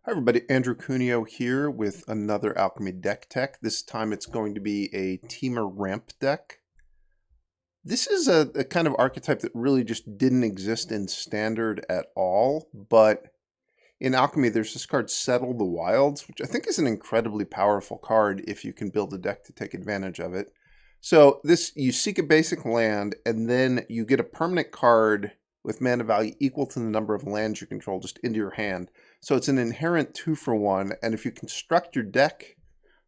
Hi everybody, Andrew Cuneo here with another Alchemy deck tech. This time it's going to be a Temur ramp deck. This is a kind of archetype that really just didn't exist in Standard at all, but in Alchemy there's this card Settle the Wilds, which I think is an incredibly powerful card if you can build a deck to take advantage of it. So you seek a basic land and then you get a permanent card with mana value equal to the number of lands you control just into your hand. So it's an inherent 2-for-1, and if you construct your deck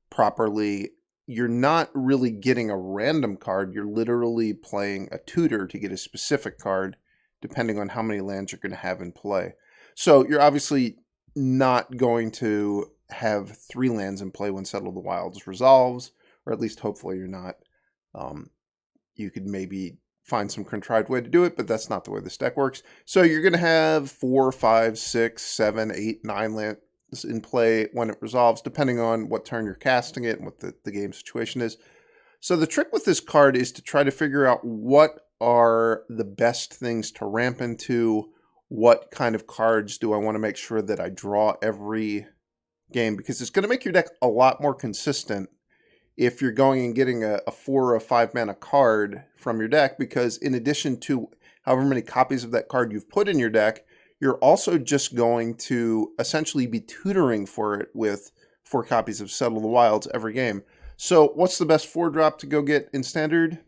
properly, you're not really getting a random card, you're literally playing a tutor to get a specific card, depending on how many lands you're going to have in play. So you're obviously not going to have 3 lands in play when Settle the Wilds resolves, or at least hopefully you're not. You could maybe find some contrived way to do it, but that's not the way this deck works. So you're going to have 4, 5, 6, 7, 8, 9 lands in play when it resolves, depending on what turn you're casting it and what the game situation is. So the trick with this card is to try to figure out what are the best things to ramp into, what kind of cards do I want to make sure that I draw every game, because it's going to make your deck a lot more consistent if you're going and getting a 4 or a 5 mana card from your deck, because in addition to however many copies of that card you've put in your deck, you're also just going to essentially be tutoring for it with 4 copies of Settle the Wilds every game. So what's the best 4-drop to go get in Standard?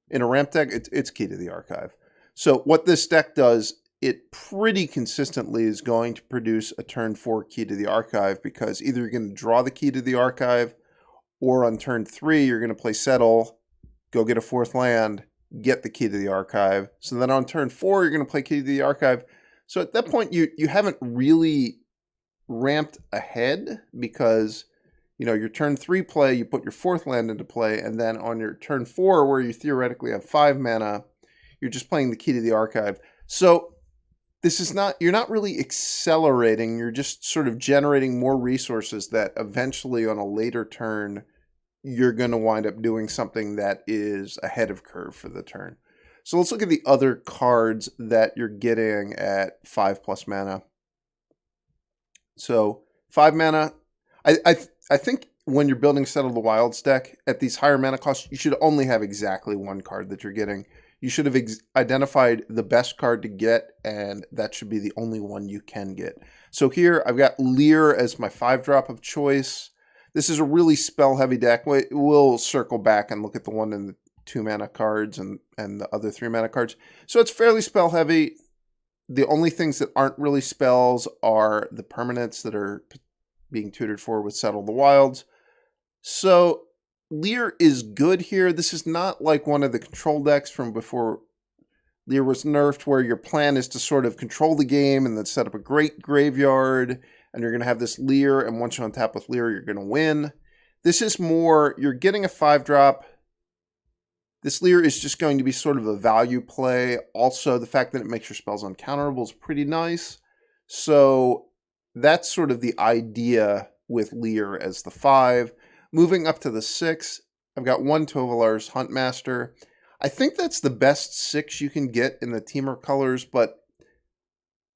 In a ramp deck, it's Key to the Archive. So what this deck does, it pretty consistently is going to produce a turn 4 Key to the Archive, because either you're going to draw the Key to the Archive, or on turn 3, you're going to play Settle, go get a 4th land, get the Key to the Archive. So then on turn 4, you're going to play Key to the Archive. So at that point, you haven't really ramped ahead, because your turn 3 play, you put your 4th land into play, and then on your turn 4, where you theoretically have 5 mana, you're just playing the Key to the Archive. So this is you're not really accelerating, you're just sort of generating more resources that eventually on a later turn, you're going to wind up doing something that is ahead of curve for the turn. So let's look at the other cards that you're getting at 5+ mana. So 5 mana, I think when you're building Settle the Wilds deck, at these higher mana costs, you should only have exactly 1 card that you're getting. You should have identified the best card to get, and that should be the only one you can get. So here, I've got A-Lier as my 5-drop of choice. This is a really spell-heavy deck. We'll circle back and look at the 1 and the 2 mana cards and the other 3 mana cards. So it's fairly spell-heavy. The only things that aren't really spells are the permanents that are being tutored for with Settle the Wilds. So A-Lier is good here. This is not like one of the control decks from before A-Lier was nerfed, where your plan is to sort of control the game and then set up a great graveyard, and you're going to have this A-Lier, and once you're on tap with A-Lier, you're going to win. This is more, you're getting a 5-drop. This A-Lier is just going to be sort of a value play. Also, the fact that it makes your spells uncounterable is pretty nice. So that's sort of the idea with A-Lier as the 5. Moving up to the 6, I've got 1 Tovolar's Huntmaster. I think that's the best 6 you can get in the Temur colors, but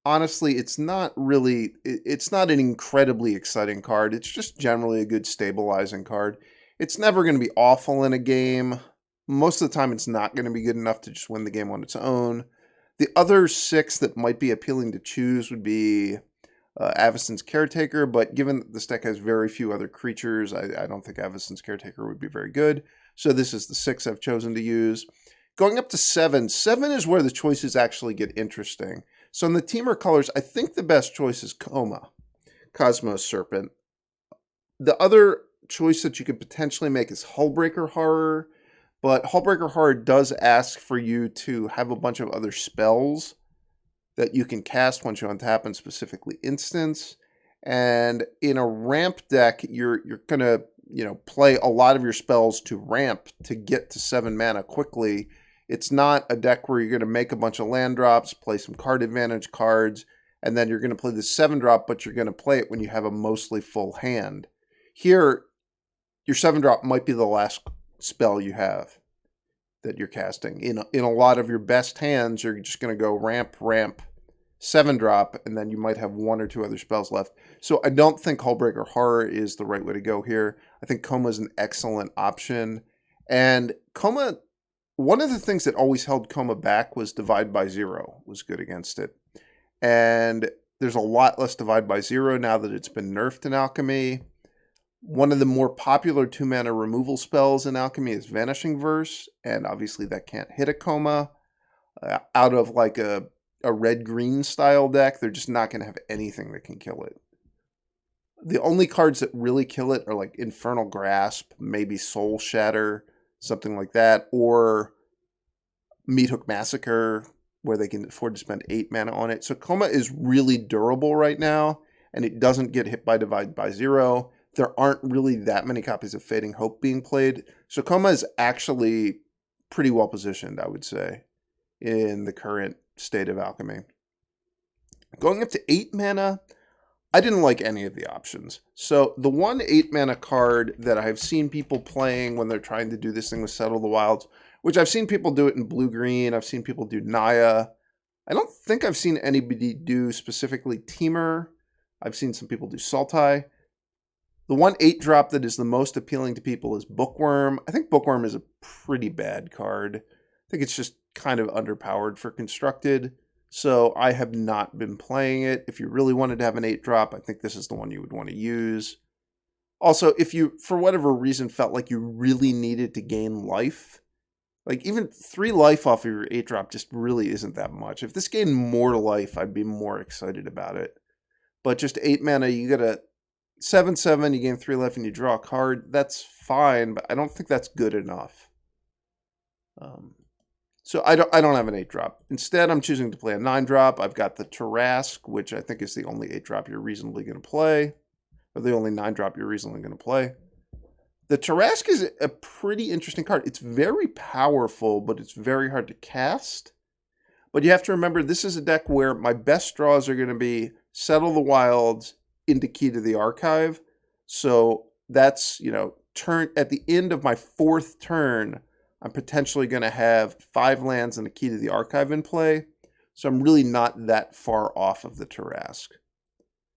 honestly, it's not an incredibly exciting card. It's just generally a good stabilizing card. It's never going to be awful in a game. Most of the time, it's not going to be good enough to just win the game on its own. The other 6 that might be appealing to choose would be Avacyn's Caretaker, but given that this deck has very few other creatures, I don't think Avacyn's Caretaker would be very good. So this is the 6 I've chosen to use. Going up to 7. 7 is where the choices actually get interesting. So in the Temur colors, I think the best choice is Koma, Cosmos Serpent. The other choice that you could potentially make is Hullbreaker Horror, but Hullbreaker Horror does ask for you to have a bunch of other spells that you can cast once you untap and specifically instance. And in a ramp deck, you're going to play a lot of your spells to ramp to get to 7 mana quickly. It's not a deck where you're going to make a bunch of land drops, play some card advantage cards, and then you're going to play the 7-drop, but you're going to play it when you have a mostly full hand. Here, your 7-drop might be the last spell you have that you're casting. In a lot of your best hands, you're just going to go ramp, ramp, 7-drop, and then you might have 1 or 2 other spells left. So I don't think Hullbreaker Horror is the right way to go here. I think Koma is an excellent option. And Koma, one of the things that always held Koma back was Divide by Zero was good against it. And there's a lot less Divide by Zero now that it's been nerfed in Alchemy. One of the more popular 2-mana removal spells in Alchemy is Vanishing Verse, and obviously that can't hit a Koma. Out of like a red-green style deck, they're just not going to have anything that can kill it. The only cards that really kill it are like Infernal Grasp, maybe Soul Shatter, something like that, or Meathook Massacre, where they can afford to spend 8 mana on it. So Koma is really durable right now, and it doesn't get hit by Divide by Zero. There aren't really that many copies of Fading Hope being played. So Koma is actually pretty well positioned, I would say, in the current state of Alchemy. Going up to 8 mana, I didn't like any of the options. So the one 8-mana card that I've seen people playing when they're trying to do this thing with Settle the Wilds, which I've seen people do it in blue-green, I've seen people do Naya. I don't think I've seen anybody do specifically Temur. I've seen some people do Sultai. The one 8-drop that is the most appealing to people is Bookworm. I think Bookworm is a pretty bad card. I think it's just kind of underpowered for Constructed. So I have not been playing it. If you really wanted to have an 8-drop, I think this is the one you would want to use. Also, if you, for whatever reason, felt like you really needed to gain life, like even 3 life off of your 8-drop just really isn't that much. If this gained more life, I'd be more excited about it. But just 8 mana, you get a 7/7, you gain 3 life and you draw a card. That's fine, but I don't think that's good enough. So I don't have an 8-drop. Instead, I'm choosing to play a 9-drop. I've got the Tarrasque, which I think is the only 8-drop you're reasonably going to play, or the only 9-drop you're reasonably going to play. The Tarrasque is a pretty interesting card. It's very powerful, but it's very hard to cast. But you have to remember, this is a deck where my best draws are going to be Settle the Wilds into Key to the Archive. So that's, turn at the end of my 4th turn, I'm potentially going to have 5 lands and a Key to the Archive in play. So I'm really not that far off of the Tarrasque.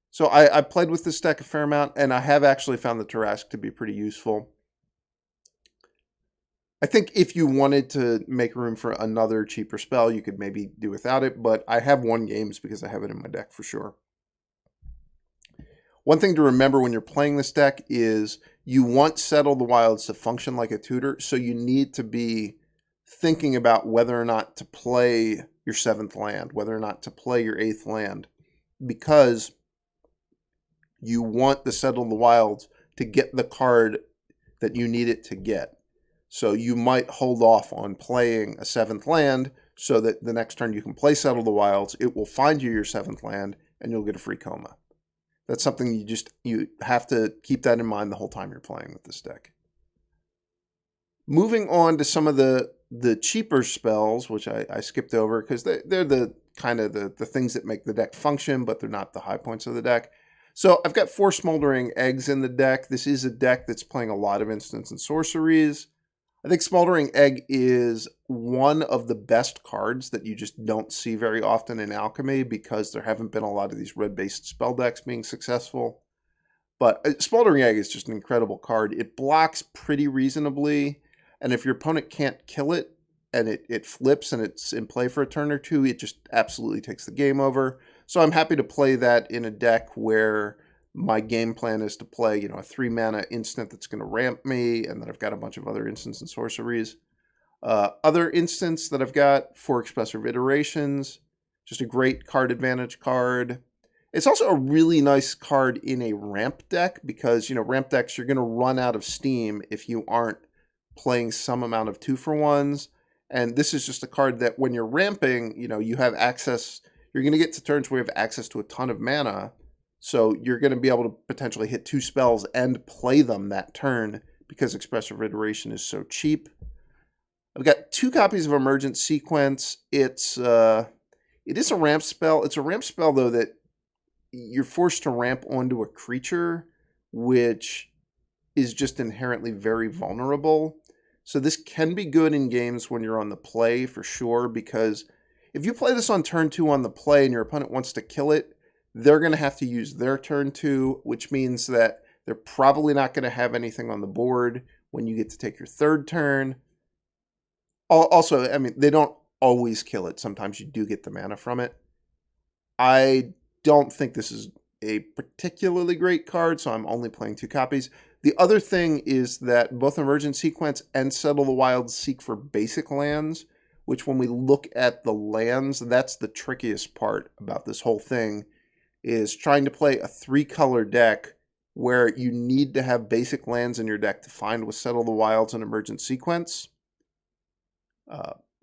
So I played with this deck a fair amount, and I have actually found the Tarrasque to be pretty useful. I think if you wanted to make room for another cheaper spell, you could maybe do without it, but I have won games because I have it in my deck for sure. One thing to remember when you're playing this deck is you want Settle the Wilds to function like a tutor, so you need to be thinking about whether or not to play your 7th land, whether or not to play your 8th land, because you want the Settle the Wilds to get the card that you need it to get. So you might hold off on playing a 7th land so that the next turn you can play Settle the Wilds, it will find you your 7th land, and you'll get a free Koma. That's something you have to keep that in mind the whole time you're playing with this deck. Moving on to some of the cheaper spells, which I skipped over because they're the kind of the things that make the deck function, but they're not the high points of the deck. So I've got 4 Smoldering Eggs in the deck. This is a deck that's playing a lot of instants and sorceries. I think Smoldering Egg is one of the best cards that you just don't see very often in Alchemy because there haven't been a lot of these red-based spell decks being successful. But Smoldering Egg is just an incredible card. It blocks pretty reasonably, and if your opponent can't kill it, and it flips and it's in play for a turn or 2, it just absolutely takes the game over. So I'm happy to play that in a deck where my game plan is to play, a 3-mana instant that's going to ramp me, and then I've got a bunch of other instants and sorceries. Other instants that I've got for Expressive Iterations, just a great card advantage card. It's also a really nice card in a ramp deck because, ramp decks, you're going to run out of steam if you aren't playing some amount of 2-for-1s. And this is just a card that when you're ramping, you have access, you're going to get to turns where you have access to a ton of mana. So you're going to be able to potentially hit 2 spells and play them that turn because Expressive Iteration is so cheap. I've got 2 copies of Emergent Sequence. It is a ramp spell. It's a ramp spell, though, that you're forced to ramp onto a creature, which is just inherently very vulnerable. So this can be good in games when you're on the play, for sure, because If you play this on turn 2 on the play and your opponent wants to kill it, they're going to have to use their turn 2, which means that they're probably not going to have anything on the board when you get to take your third turn. Also, I mean, they don't always kill it. Sometimes you do get the mana from it. I don't think this is a particularly great card, so I'm only playing 2 copies. The other thing is that both Emergent Sequence and Settle the Wilds seek for basic lands, which when we look at the lands, that's the trickiest part about this whole thing, is trying to play a 3-color deck where you need to have basic lands in your deck to find with Settle the Wilds and Emergent Sequence.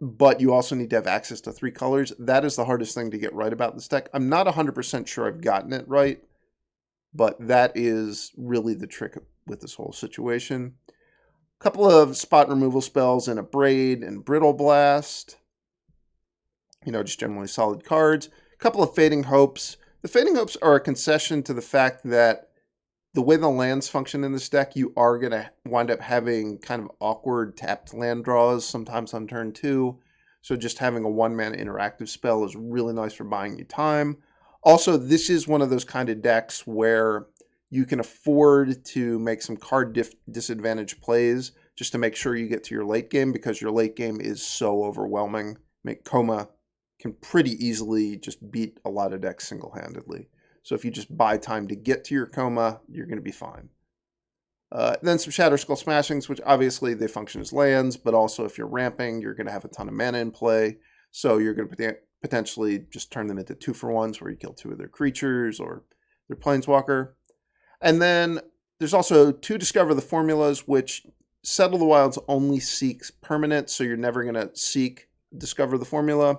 But you also need to have access to 3 colors. That is the hardest thing to get right about this deck. I'm not 100% sure I've gotten it right, but that is really the trick with this whole situation. A couple of spot removal spells in Abrade and Brittle Blast. Just generally solid cards. A couple of Fading Hopes. The Fading Hopes are a concession to the fact that the way the lands function in this deck, you are going to wind up having kind of awkward tapped land draws sometimes on turn 2. So just having a 1-mana interactive spell is really nice for buying you time. Also, this is one of those kind of decks where you can afford to make some card disadvantage plays just to make sure you get to your late game, because your late game is so overwhelming. Koma can pretty easily just beat a lot of decks single-handedly. So if you just buy time to get to your Koma, you're going to be fine. Then some Shatterskull Smashings, which obviously they function as lands, but also if you're ramping, you're going to have a ton of mana in play. So you're going to potentially just turn them into 2-for-1s where you kill 2 of their creatures or their Planeswalker. And then there's also 2 Discover the Formulas, which Settle the Wilds only seeks permanent, so you're never going to seek Discover the Formula.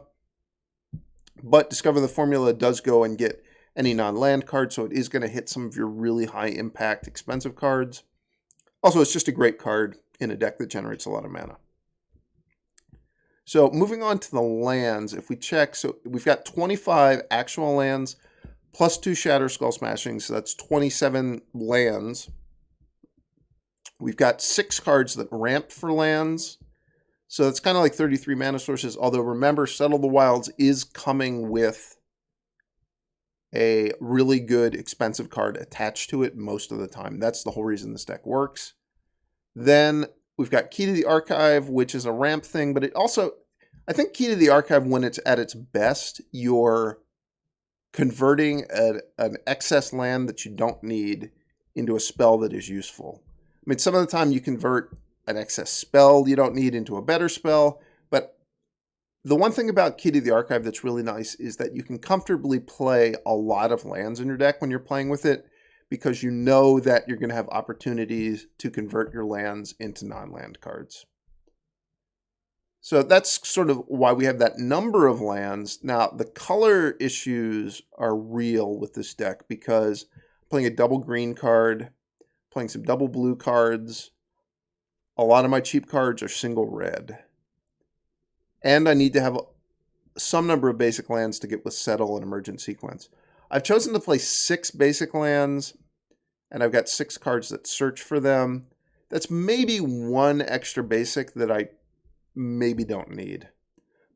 But Discover the Formula does go and get any non-land card, so it is going to hit some of your really high-impact, expensive cards. Also, it's just a great card in a deck that generates a lot of mana. So moving on to the lands, if we check, so we've got 25 actual lands, plus 2 Shatterskull Smashing, so that's 27 lands. We've got 6 cards that ramp for lands, so it's kind of like 33 mana sources, although remember, Settle the Wilds is coming with a really good expensive card attached to it most of the time. That's the whole reason this deck works. Then we've got Key to the Archive, which is a ramp thing, but it also, I think Key to the Archive, when it's at its best, you're converting an excess land that you don't need into a spell that is useful. I mean, some of the time you convert an excess spell you don't need into a better spell, but the one thing about Key to the Archive that's really nice is that you can comfortably play a lot of lands in your deck when you're playing with it, because you know that you're going to have opportunities to convert your lands into non-land cards. So that's sort of why we have that number of lands. Now, the color issues are real with this deck, because I'm playing a double green card, playing some double blue cards. A lot of my cheap cards are single red. And I need to have some number of basic lands to get with Settle and Emergent Sequence. I've chosen to play 6 basic lands, and I've got 6 cards that search for them. That's maybe 1 extra basic that I maybe don't need.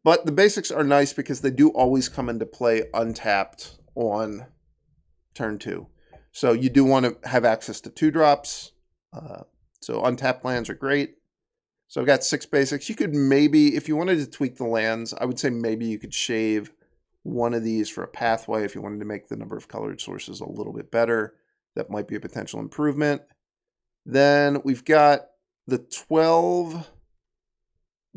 But the basics are nice because they do always come into play untapped on turn 2. So you do want to have access to 2-drops. So untapped lands are great. So I've got 6 basics. You could maybe, if you wanted to tweak the lands, I would say maybe you could shave one of these for a pathway if you wanted to make the number of colored sources a little bit better. That might be a potential improvement. Then we've got the 12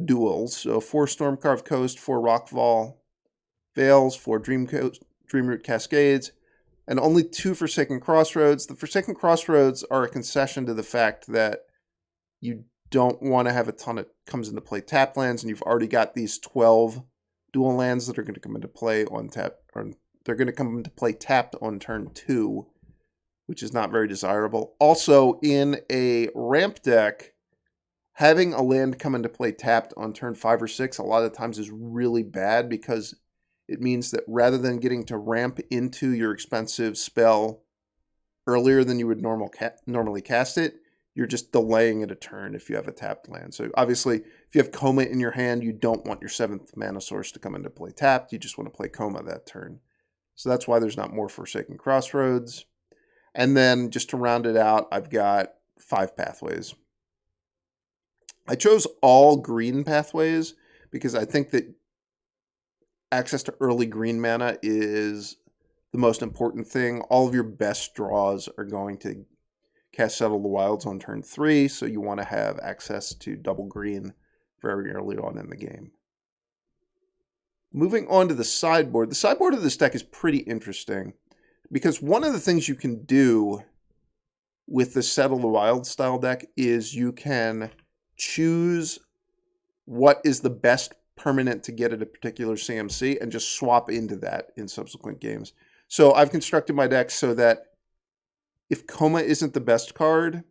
duels. So 4 Stormcarved Coast, 4 Rockfall Vales, 4 Dreamroot Cascades, and only 2 Forsaken Crossroads. The Forsaken Crossroads are a concession to the fact that you don't want to have a ton of comes into play tap lands, and you've already got these 12 dual lands that are going to come into play on tap, or they're going to come into play tapped on turn 2, which is not very desirable. Also, in a ramp deck, having a land come into play tapped on turn 5 or 6 a lot of times is really bad, because it means that rather than getting to ramp into your expensive spell earlier than you would normally cast it, you're just delaying it a turn if you have a tapped land. So obviously, if you have Koma in your hand, you don't want your 7th mana source to come into play tapped. You just want to play Koma that turn. So that's why there's not more Forsaken Crossroads. And then just to round it out, I've got 5 pathways. I chose all green pathways because I think that access to early green mana is the most important thing. All of your best draws are going to cast Settle the Wilds on turn 3, so you want to have access to double green very early on in the game. Moving on to the sideboard. The sideboard of this deck is pretty interesting because one of the things you can do with the Settle the Wild style deck is you can choose what is the best permanent to get at a particular CMC and just swap into that in subsequent games. So I've constructed my deck so that if Koma isn't the best card,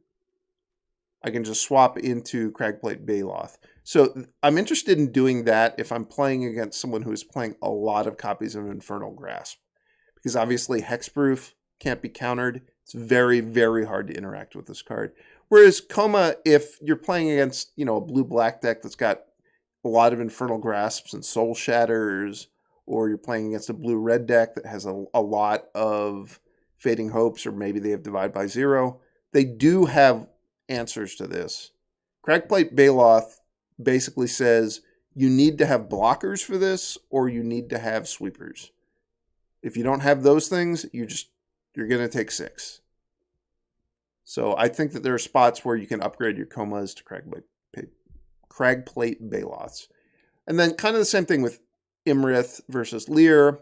I can just swap into Cragcrown Pathway. So I'm interested in doing that if I'm playing against someone who is playing a lot of copies of Infernal Grasp. Because obviously Hexproof can't be countered. It's very, very hard to interact with this card. Whereas Koma, if you're playing against, a blue-black deck that's got a lot of Infernal Grasps and Soul Shatters, or you're playing against a blue-red deck that has a lot of Fading Hopes, or maybe they have Divide by Zero, they do have answers to this. Cragcrown Pathway basically says you need to have blockers for this, or you need to have sweepers. If you don't have those things, you're going to take 6. So I think that there are spots where you can upgrade your Komas to Cragcrown Pathway. And then kind of the same thing with Iymrith versus A-Lier.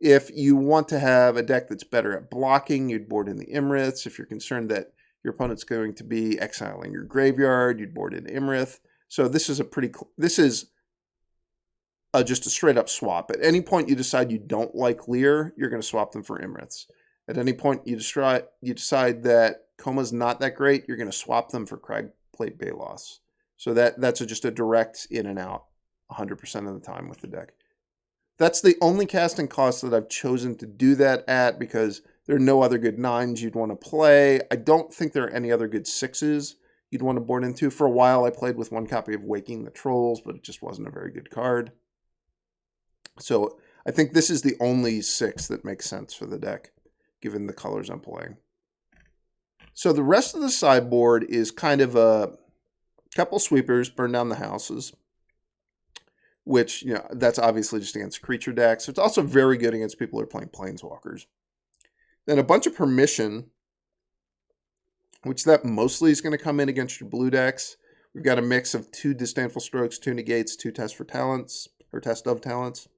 If you want to have a deck that's better at blocking, you'd board in the Iymriths. If you're concerned that your opponent's going to be exiling your graveyard, you'd board in Iymrith. So this is just a straight up swap. At any point you decide you don't like A-Lier, you're going to swap them for Iymriths. At any point you decide that Koma's not that great, you're going to swap them for Cragcrown Pathway. So that's just a direct in and out 100% of the time with the deck. That's the only casting cost that I've chosen to do that at because there are no other good 9s you'd want to play. I don't think there are any other good 6s you'd want to board into. For a while I played with one copy of Waking the Trolls, but it just wasn't a very good card. So I think this is the only 6 that makes sense for the deck, given the colors I'm playing. So the rest of the sideboard is kind of a couple sweepers, burn down the houses, which, that's obviously just against creature decks. It's also very good against people who are playing Planeswalkers. Then a bunch of permission, which that mostly is going to come in against your blue decks. We've got a mix of 2 Disdainful Strokes, 2 Negates, 2 Test of Talents.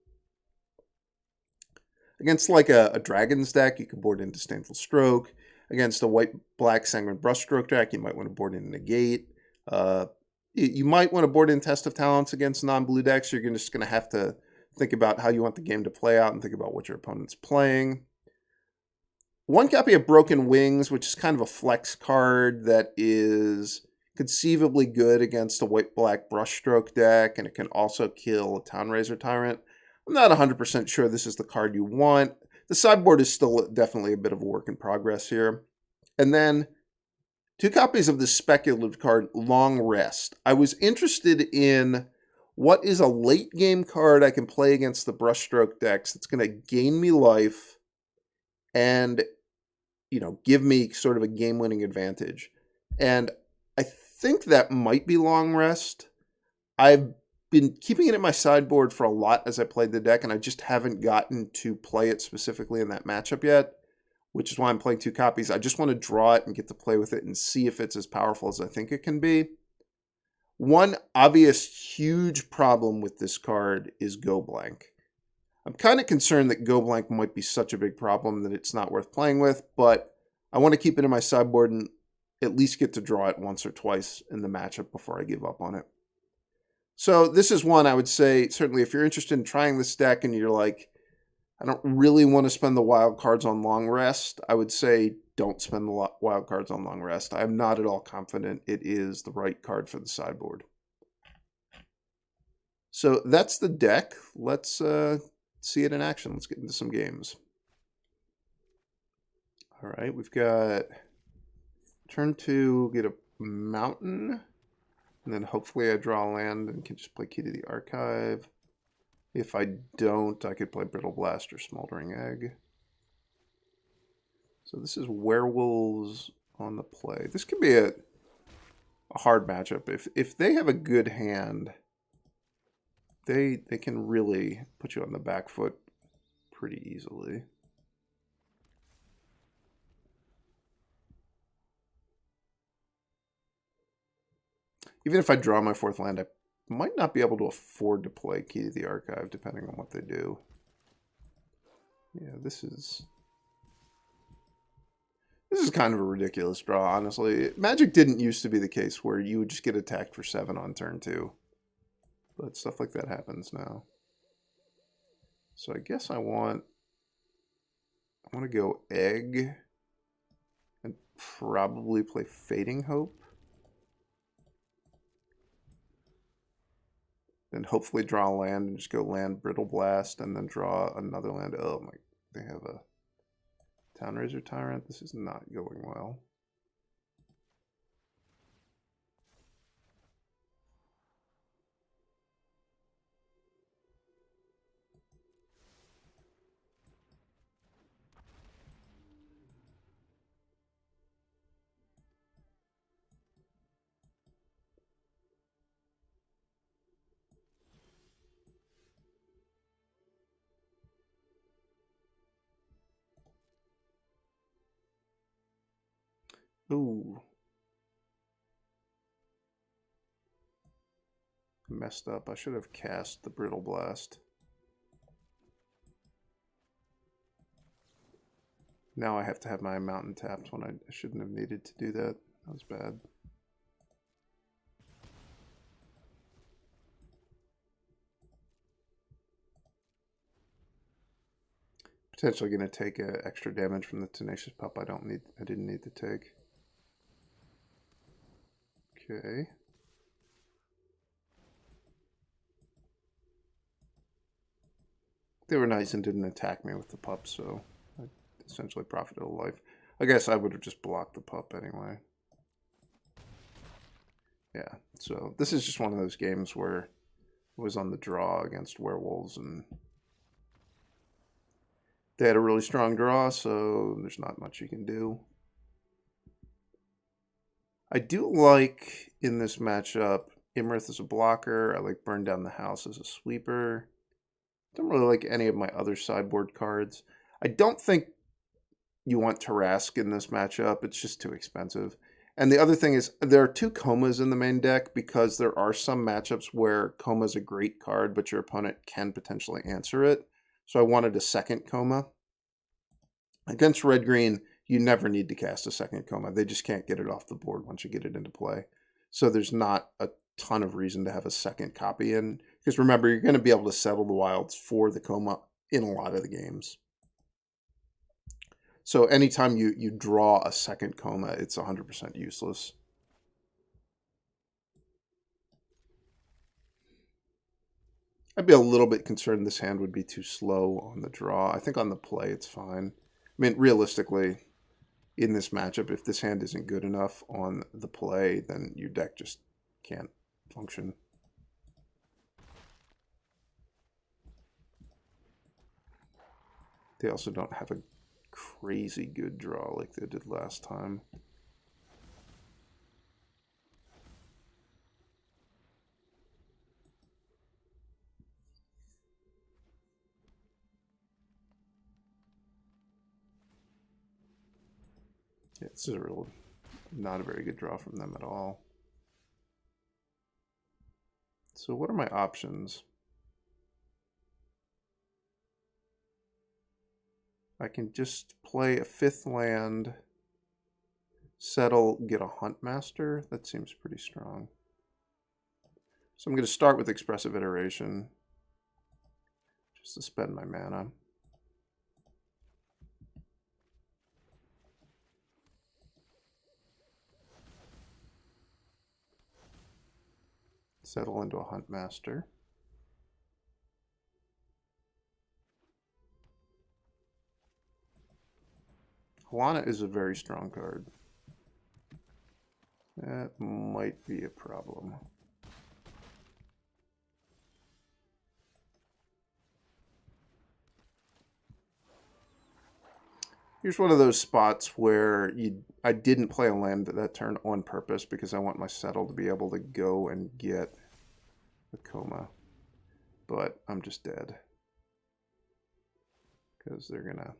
Against like a Dragons deck, you can board in Disdainful Stroke. Against a white-black Sanguine Brushstroke deck, you might want to board in Negate. You might want to board in Test of Talents against non-blue decks. You're just going to have to think about how you want the game to play out and think about what your opponent's playing. One copy of Broken Wings, which is kind of a flex card that is conceivably good against a white-black Brushstroke deck, and it can also kill a Townraiser Tyrant. I'm not 100% sure this is the card you want. The sideboard is still definitely a bit of a work in progress here. And then 2 copies of this speculative card, Long Rest. I was interested in what is a late game card I can play against the Brushstroke decks that's going to gain me life and, give me sort of a game-winning advantage. And I think that might be Long Rest. I've been keeping it in my sideboard for a lot as I played the deck, and I just haven't gotten to play it specifically in that matchup yet, which is why I'm playing 2 copies. I just want to draw it and get to play with it and see if it's as powerful as I think it can be. One obvious huge problem with this card is Go Blank. I'm kind of concerned that Go Blank might be such a big problem that it's not worth playing with, but I want to keep it in my sideboard and at least get to draw it once or twice in the matchup before I give up on it. So this is one I would say, certainly if you're interested in trying this deck and you're like, I don't really want to spend the wild cards on Long Rest, I would say don't spend the wild cards on Long Rest. I'm not at all confident it is the right card for the sideboard. So that's the deck. Let's see it in action. Let's get into some games. All right, we've got turn 2, get a Mountain. And then hopefully I draw land and can just play Key to the Archive. If I don't, I could play Brittle Blast or Smoldering Egg. So this is Werewolves on the play. This could be a hard matchup. If they have a good hand, they can really put you on the back foot pretty easily. Even if I draw my 4th land, I might not be able to afford to play Key to the Archive, depending on what they do. Yeah, this is kind of a ridiculous draw, honestly. Magic didn't used to be the case where you would just get attacked for 7 on turn 2. But stuff like that happens now. So I guess I want to go Egg and probably play Fading Hope. Then hopefully draw a land and just go land Brittle Blast and then draw another land. Oh my, they have a Townraiser Tyrant. This is not going well. Ooh. Messed up. I should have cast the Brittle Blast. Now I have to have my mountain tapped when I shouldn't have needed to do that. That was bad. Potentially going to take extra damage from the Tenacious Pup I didn't need to take. Okay. They were nice and didn't attack me with the pup, so I essentially profited a life. I guess I would have just blocked the pup anyway. Yeah, so this is just one of those games where it was on the draw against Werewolves, and they had a really strong draw, so there's not much you can do. I do like, in this matchup, Iymrith as a blocker. I like Burn Down the House as a sweeper. Don't really like any of my other sideboard cards. I don't think you want Tarrasque in this matchup. It's just too expensive. And the other thing is, there are 2 Komas in the main deck because there are some matchups where Koma is a great card, but your opponent can potentially answer it. So I wanted a second Koma. Against red-green, you never need to cast a second Koma. They just can't get it off the board once you get it into play. So there's not a ton of reason to have a second copy in. Because remember, you're going to be able to settle the wilds for the Koma in a lot of the games. So anytime you draw a second Koma, it's 100% useless. I'd be a little bit concerned this hand would be too slow on the draw. I think on the play it's fine. I mean, realistically, in this matchup, if this hand isn't good enough on the play, then your deck just can't function. They also don't have a crazy good draw like they did last time. Yeah, this is not a very good draw from them at all. So what are my options? I can just play a 5th land, settle, get a Huntmaster. That seems pretty strong. So I'm going to start with Expressive Iteration, just to spend my mana. Settle into a Huntmaster. Halana is a very strong card. That might be a problem. Here's one of those spots where I didn't play a land that turn on purpose because I want my settle to be able to go and get the Koma. But I'm just dead. Because they're going to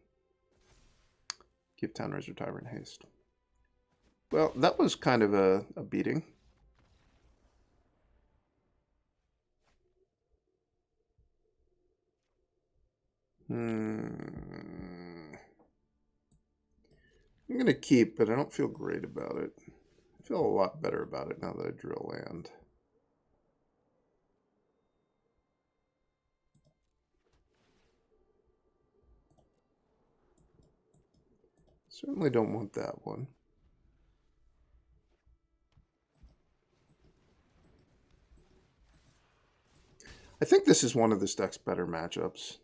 give Townraiser Tyrant haste. Well, that was kind of a beating. I'm going to keep, but I don't feel great about it. I feel a lot better about it now that I drew a land. Certainly don't want that one. I think this is one of this deck's better matchups.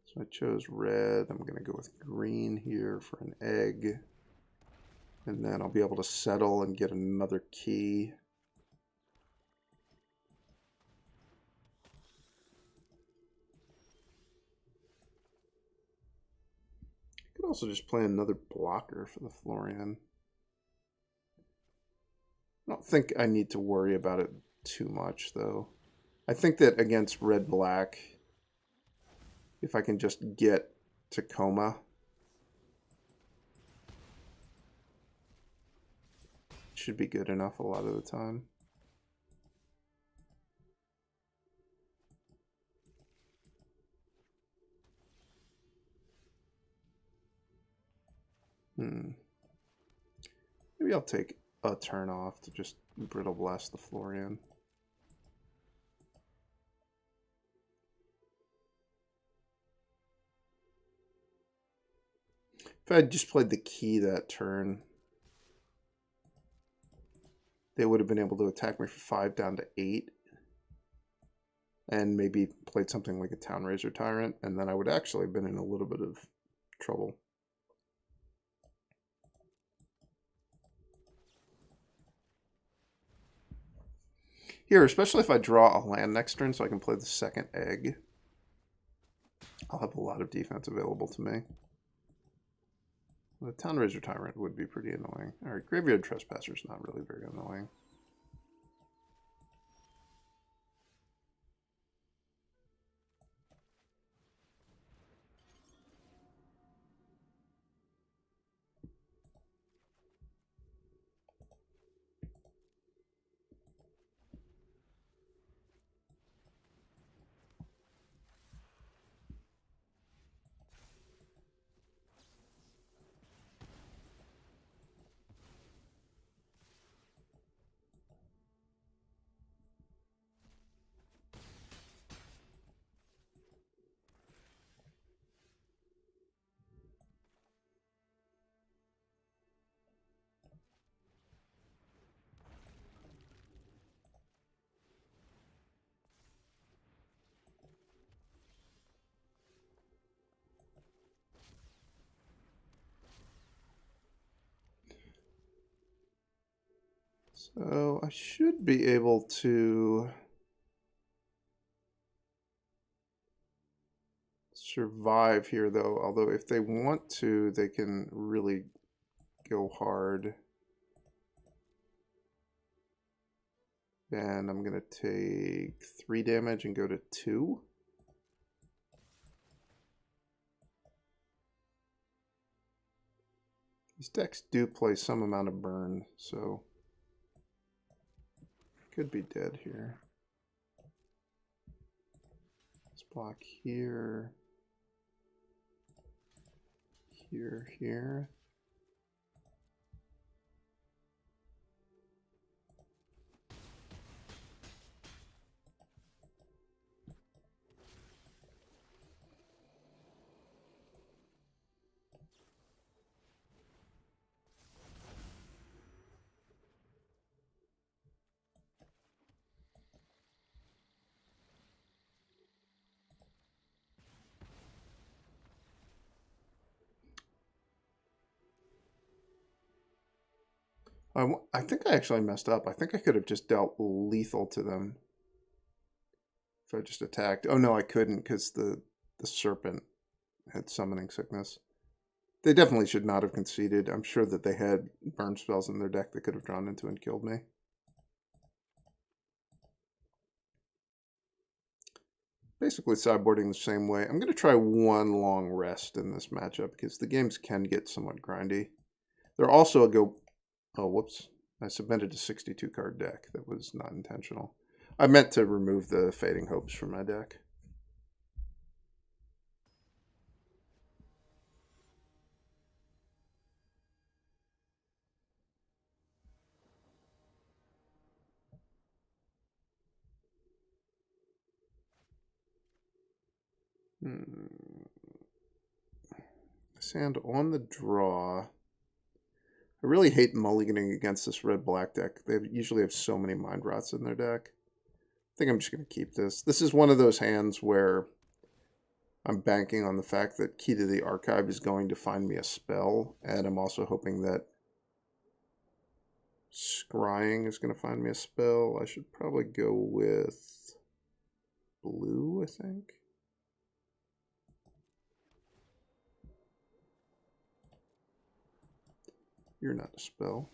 So I chose red. I'm going to go with green here for an egg. And then I'll be able to settle and get another key. I could also just play another blocker for the Florian. I don't think I need to worry about it too much, though. I think that against red-black, if I can just get to Koma, it should be good enough a lot of the time. Maybe I'll take a turn off to just Brittle Blast the Florian. If I had just played the key that turn, they would have been able to attack me for 5 down to 8. And maybe played something like a Townraiser Tyrant, and then I would actually have been in a little bit of trouble. Here, especially if I draw a land next turn so I can play the second egg, I'll have a lot of defense available to me. The Townraiser Tyrant would be pretty annoying. Alright, Graveyard Trespasser is not really very annoying. So I should be able to survive here, though. Although if they want to, they can really go hard. And I'm going to take 3 damage and go to 2. These decks do play some amount of burn, so could be dead here. Let's block here, here. I think I actually messed up. I think I could have just dealt lethal to them if I just attacked. Oh no, I couldn't because the Serpent had Summoning Sickness. They definitely should not have conceded. I'm sure that they had burn spells in their deck that could have drawn into and killed me. Basically sideboarding the same way. I'm going to try one long rest in this matchup because the games can get somewhat grindy. They're also a go... Oh, whoops. I submitted a 62 card deck. That was not intentional. I meant to remove the Fading Hopes from my deck. Sand on the draw. I really hate mulliganing against this red-black deck. They usually have so many Mind Rots in their deck. I think I'm just going to keep this. This is one of those hands where I'm banking on the fact that Key to the Archive is going to find me a spell, and I'm also hoping that Scrying is going to find me a spell. I should probably go with blue, I think. You're not a spell.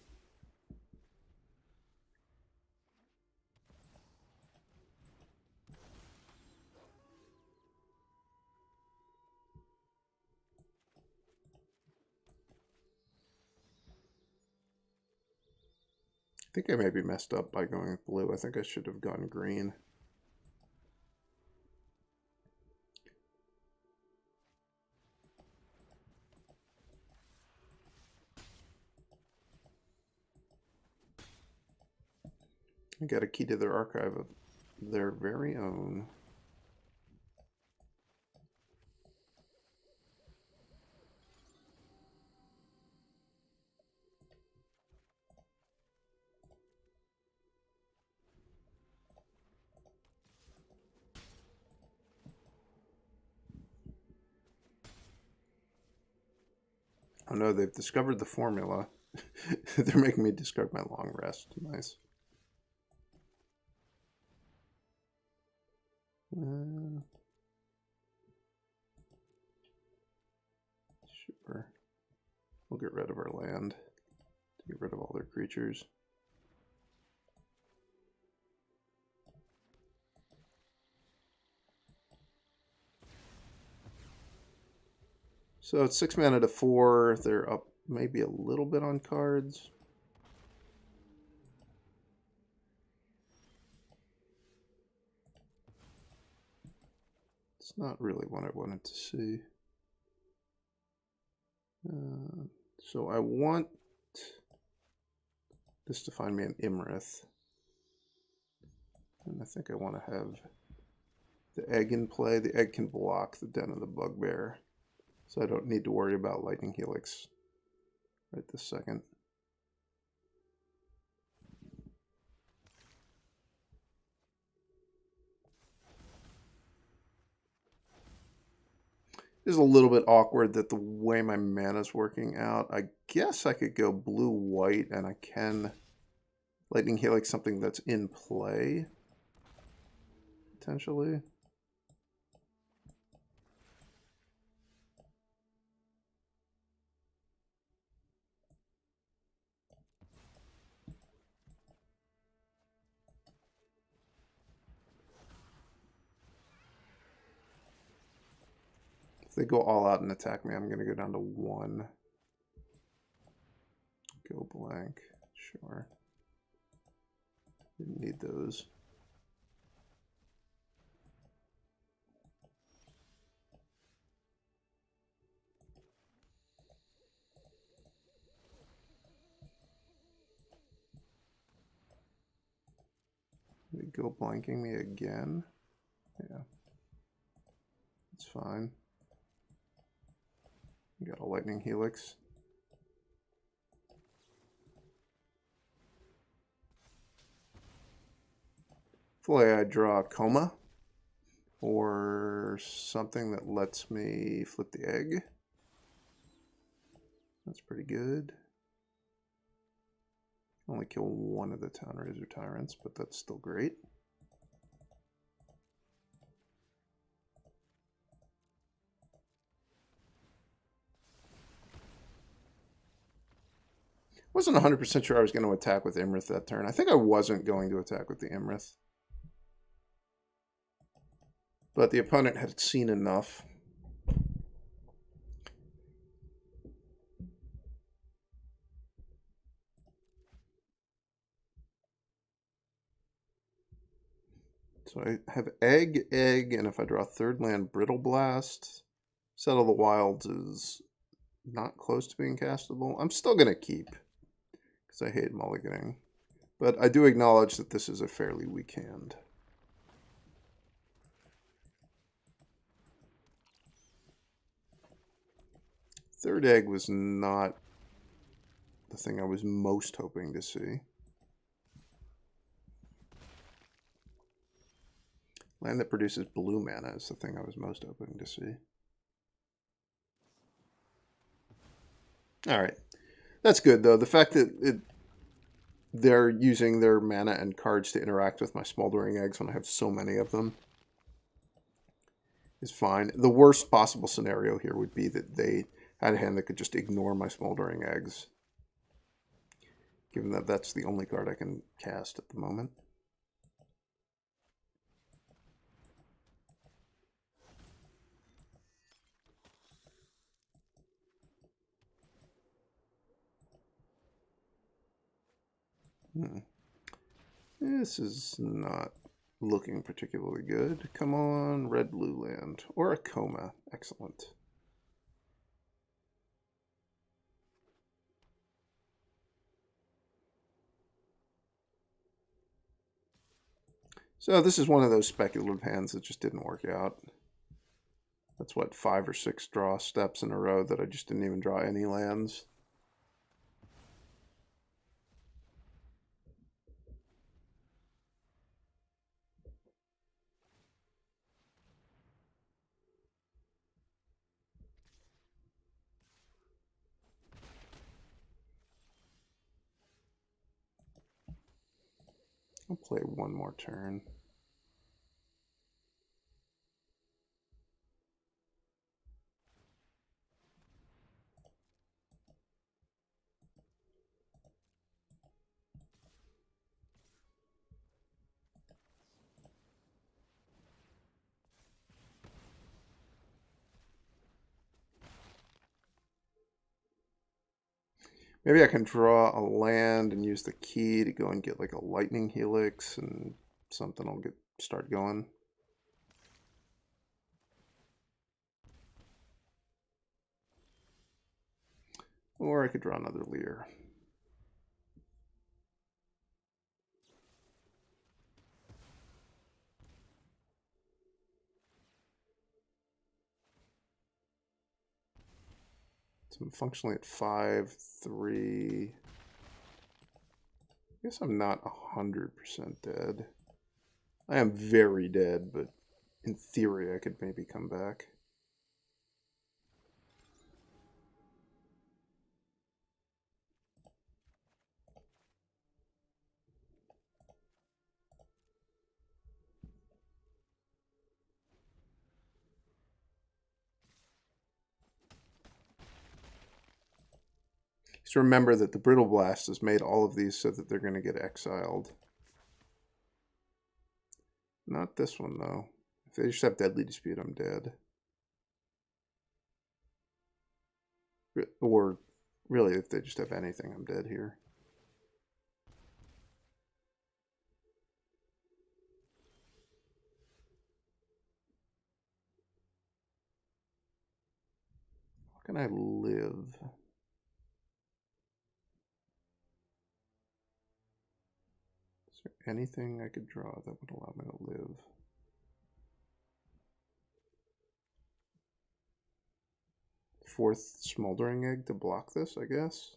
I think I maybe messed up by going with blue. I think I should have gone green. I got a Key to their Archive of their very own. Oh no, they've discovered the formula. They're making me discard my long rest. Nice. Sure. We'll get rid of our land to get rid of all their creatures. So it's 6 mana to 4. They're up maybe a little bit on cards. It's not really what I wanted to see. So I want this to find me an Iymrith. And I think I want to have the egg in play. The egg can block the Den of the Bugbear. So I don't need to worry about Lightning Helix right this second. It is a little bit awkward that the way my mana's working out. I guess I could go blue-white and I can Lightning Helix something that's in play, potentially. If they go all out and attack me, I'm going to go down to 1. Go blank. Sure. Didn't need those. They go blanking me again. Yeah. It's fine. You got a Lightning Helix. Hopefully I draw a Koma or something that lets me flip the egg. That's pretty good. Only kill one of the Town Razor Tyrants, but that's still great. Wasn't 100% sure I was going to attack with Iymrith that turn. I think I wasn't going to attack with the Iymrith. But the opponent had seen enough. So I have Egg, and if I draw third land, Brittle Blast. Settle the Wilds is not close to being castable. I'm still going to keep, because I hate mulliganing. But I do acknowledge that this is a fairly weak hand. Third Egg was not the thing I was most hoping to see. Land that produces blue mana is the thing I was most hoping to see. Alright. That's good, though. The fact that they're using their mana and cards to interact with my Smoldering Eggs when I have so many of them is fine. The worst possible scenario here would be that they had a hand that could just ignore my Smoldering Eggs, given that that's the only card I can cast at the moment. This is not looking particularly good. Come on, red-blue land. Or a Koma. Excellent. So this is one of those speculative hands that just didn't work out. That's what, 5 or 6 draw steps in a row that I just didn't even draw any lands. I'll play one more turn. Maybe I can draw a land and use the key to go and get like a lightning helix and something will start going. Or I could draw another Leer. So I'm functionally at 5-3. I guess I'm not 100% dead. I am very dead, but in theory I could maybe come back. Just remember that the Brittle Blast has made all of these so that they're going to get exiled. Not this one, though. If they just have Deadly Dispute, I'm dead. Or, really, if they just have anything, I'm dead here. How can I live? Is there anything I could draw that would allow me to live? Fourth Smoldering Egg to block this, I guess.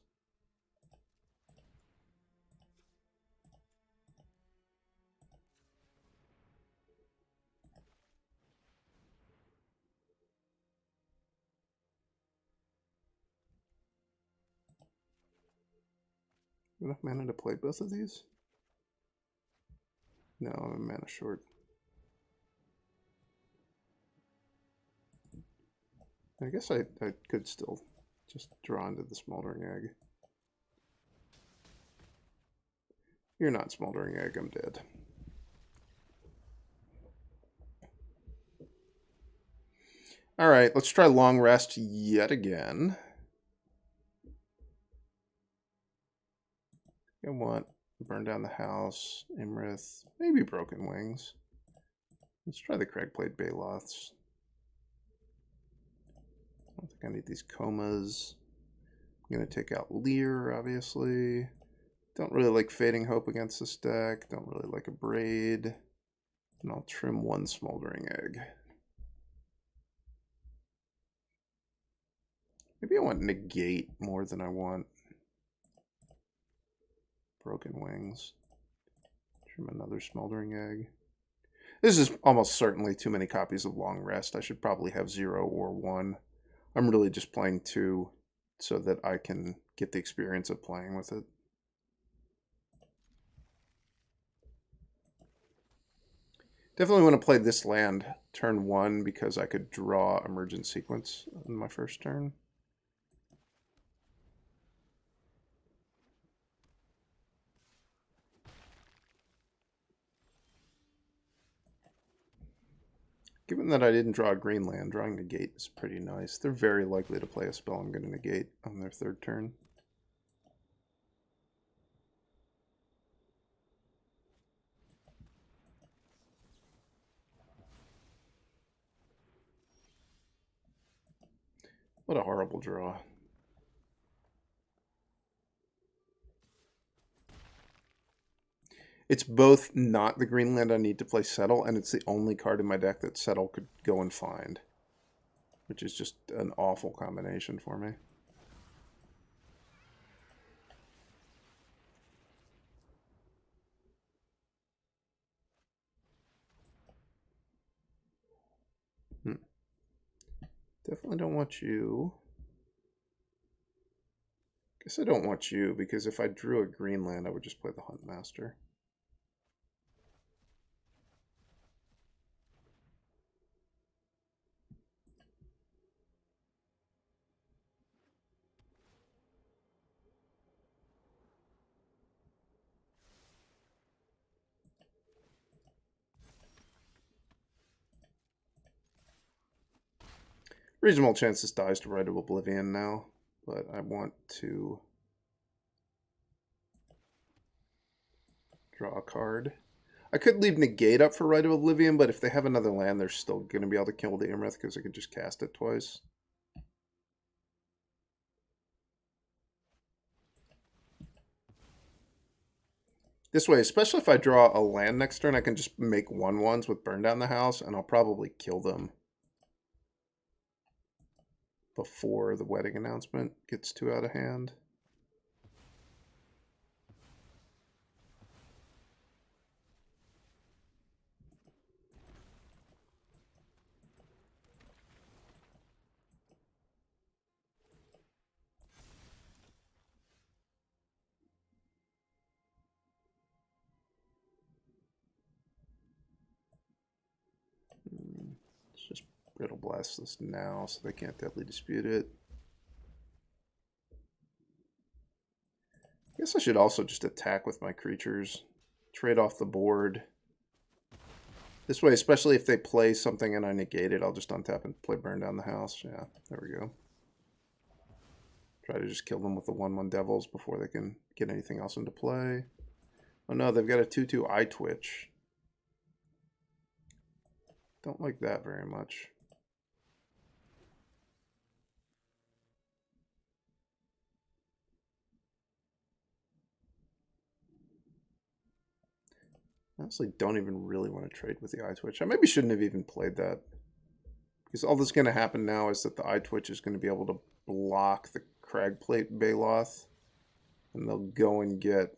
Enough mana to play both of these? No, I'm mana short. I guess I could still just draw into the Smoldering Egg. You're not Smoldering Egg, I'm dead. Alright, let's try Long Rest yet again. I want Burn Down the House, Iymrith, maybe Broken Wings. Let's try the Cragplate Baloths. I don't think I need these Komas. I'm going to take out A-Lier, obviously. Don't really like Fading Hope against this deck. Don't really like Abrade. And I'll trim one Smoldering Egg. Maybe I want Negate more than I want Broken Wings. Trim another Smoldering Egg. This is almost certainly too many copies of Long Rest. I should probably have 0 or 1. I'm really just playing 2 so that I can get the experience of playing with it. Definitely want to play this land turn 1 because I could draw Emergent Sequence on my first turn. Given that I didn't draw a green land, drawing Negate is pretty nice. They're very likely to play a spell I'm going to negate on their third turn. What a horrible draw. It's both not the green land I need to play Settle, and it's the only card in my deck that Settle could go and find. Which is just an awful combination for me. Definitely don't want you. Guess I don't want you, because if I drew a green land, I would just play the Huntmaster. Reasonable chance this dies to Rite of Oblivion now, but I want to draw a card. I could leave Negate up for Rite of Oblivion, but if they have another land, they're still going to be able to kill the Iymrith because I could just cast it twice. This way, especially if I draw a land next turn, I can just make 1/1s with Burn Down the House, and I'll probably kill them before the wedding announcement gets too out of hand. Let's just Brittle Blast this now so they can't deadly dispute it. I guess I should also just attack with my creatures. Trade off the board. This way, especially if they play something and I negate it, I'll just untap and play Burn Down the House. Yeah, there we go. Try to just kill them with the 1/1 Devils before they can get anything else into play. Oh no, they've got a 2/2 Eye Twitch. Don't like that very much. Honestly, don't even really want to trade with the Eye Twitch. I maybe shouldn't have even played that. Because all that's going to happen now is that the Eye Twitch is going to be able to block the Cragplate Baloth. And they'll go and get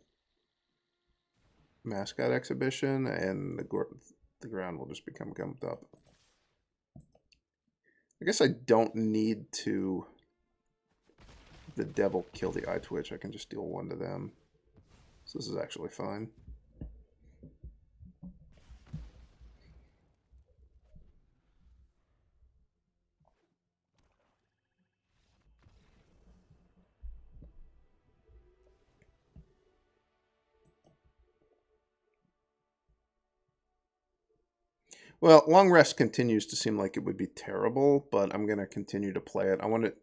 Mascot Exhibition, and the ground will just become gummed up. I guess I don't need to the Devil kill the Eye Twitch. I can just deal 1 to them. So this is actually fine. Well, Long Rest continues to seem like it would be terrible, but I'm going to continue to play it.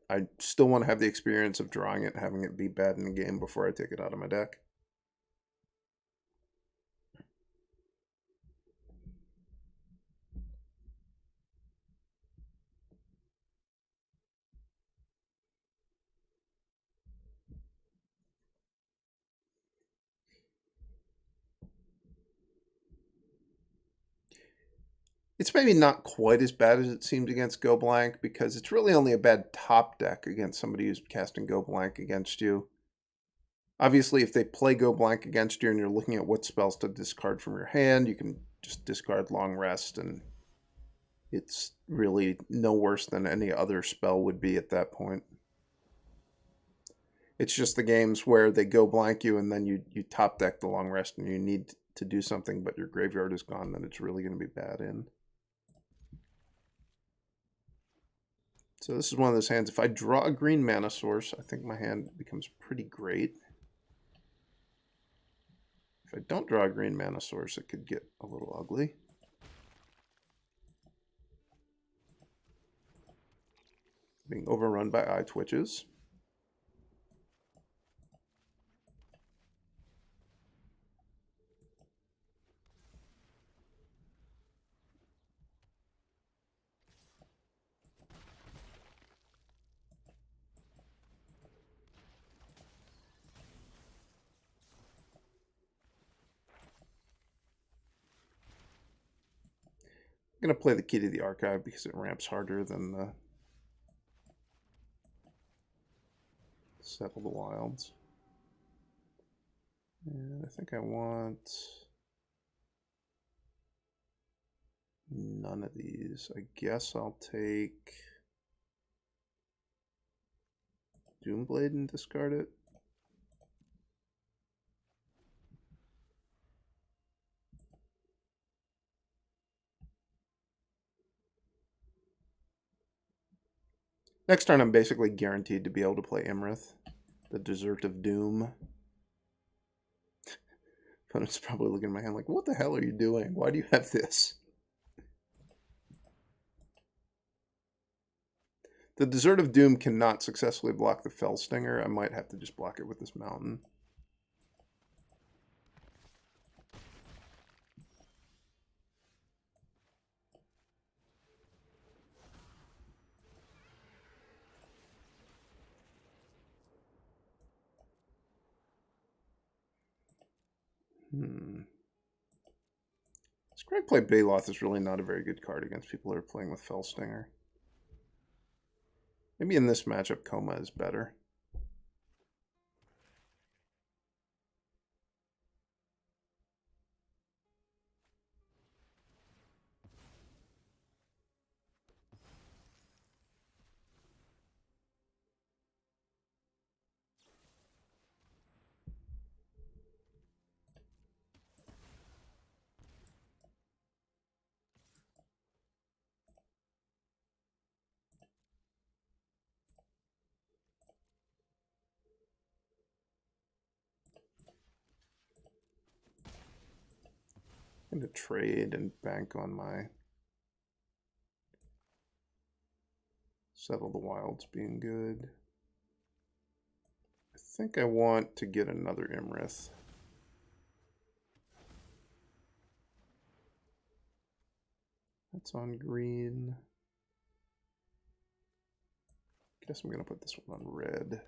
I still want to have the experience of drawing it and having it be bad in the game before I take it out of my deck. It's maybe not quite as bad as it seemed against Go Blank, because it's really only a bad top deck against somebody who's casting Go Blank against you. Obviously, if they play Go Blank against you and you're looking at what spells to discard from your hand, you can just discard Long Rest, and it's really no worse than any other spell would be at that point. It's just the games where they Go Blank you and then you top deck the Long Rest and you need to do something but your graveyard is gone, then it's really going to be bad in. So this is one of those hands. If I draw a green mana source, I think my hand becomes pretty great. If I don't draw a green mana source, it could get a little ugly. Being overrun by eye twitches. I'm going to play the Key to the Archive because it ramps harder than the Settle the Wilds. And I think I want none of these. I guess I'll take Doomblade and discard it. Next turn, I'm basically guaranteed to be able to play Iymrith, the Desert of Doom. Opponent's probably looking at my hand like, what the hell are you doing? Why do you have this? The Desert of Doom cannot successfully block the Fellstinger. I might have to just block it with this mountain. Scragplay Baloth is really not a very good card against people who are playing with Fellstinger. Maybe in this matchup, Koma is better. I'm going to trade and bank on my Settle the Wilds being good. I think I want to get another Iymrith. That's on green. Guess I'm going to put this one on red.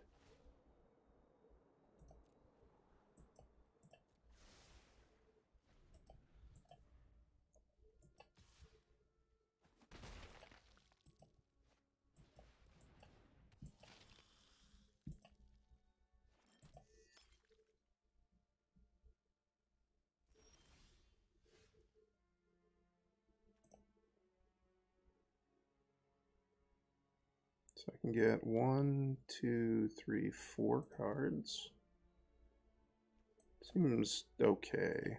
So I can get 1, 2, 3, 4 cards. Seems okay.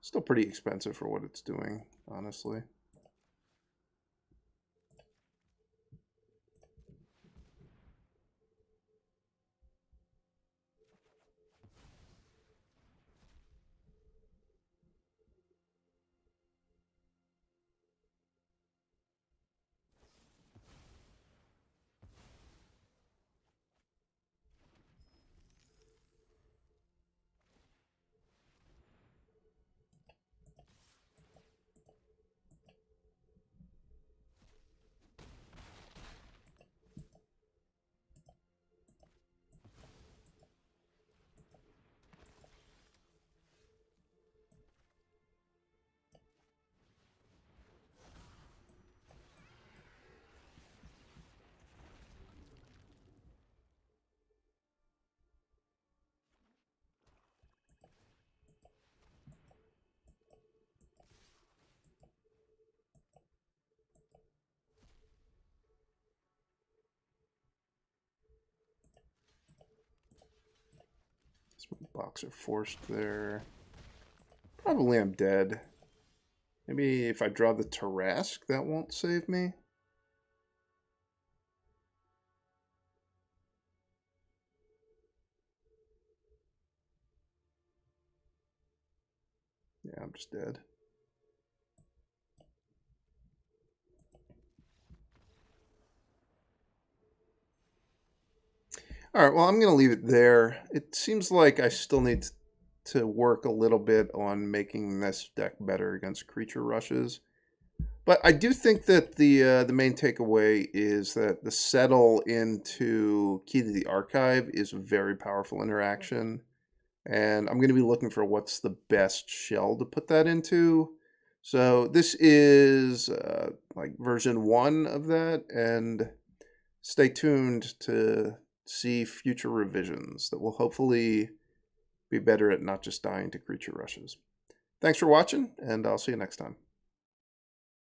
Still pretty expensive for what it's doing, honestly. Boxer forced there. Probably I'm dead. Maybe if I draw the Tarrasque, that won't save me. Yeah, I'm just dead. All right, well, I'm going to leave it there. It seems like I still need to work a little bit on making this deck better against creature rushes. But I do think that the main takeaway is that the settle into Key to the Archive is a very powerful interaction. And I'm going to be looking for what's the best shell to put that into. So this is like version 1 of that, and stay tuned to see future revisions that will hopefully be better at not just dying to creature rushes. Thanks for watching, and I'll see you next time.